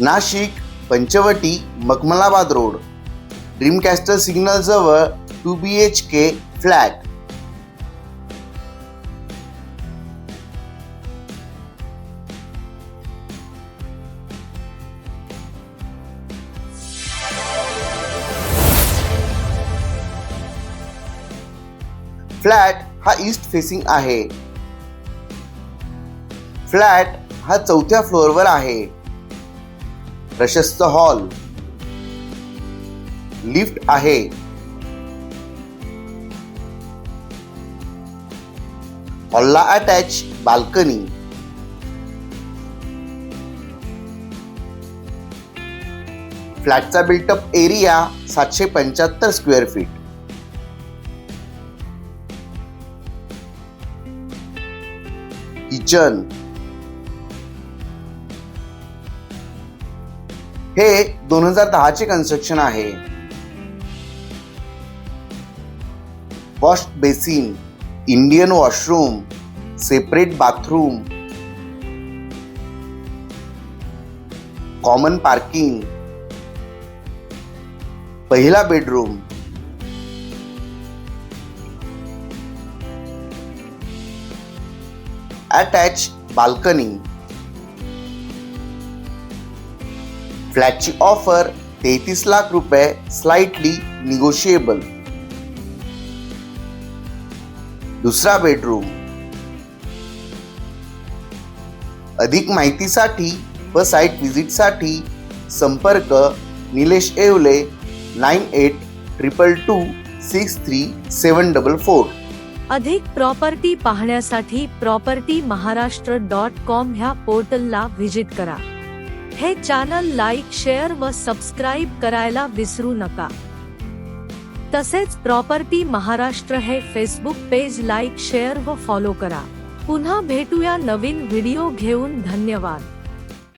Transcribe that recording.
Nashik Panchavati Makhamalabad road, dream castle signal जवळ 2 BHK flat. Flat हा east facing आहे. फ्लॅट हा 4थ्या फ्लोअरवर आहे. प्रशस्त हॉल, लिफ्ट आहे. हॉलला अटॅच बाल्कनी. फ्लॅटचा built up area 775 square feet. Kitchen, हे 2010 चे कन्स्ट्रक्शन आहे. Wash basin, Indian washroom, separate bathroom, common parking. पहिला बेडरूम, अटॅच बाल्कनी. फ्लॅटची ऑफर 33 लाख रुपये, स्लाइटली निगोशिएबल. दुसरा बेडरूम. अधिक माहितीसाठी व साइट व्हिजिटसाठी संपर्क निलेश येवले 9822263744. अधिक प्रॉपर्टी पाहण्यासाठी propertymaharaष्ट्र.com ह्या पोर्टलला व्हिजिट करा. हे चॅनल लाईक, शेअर व सबस्क्राईब करायला विसरू नका. तसेच प्रॉपर्टी महाराष्ट्र हे फेसबुक पेज लाईक, शेअर व फॉलो करा. पुन्हा भेटूया नवीन व्हिडिओ घेऊन. धन्यवाद.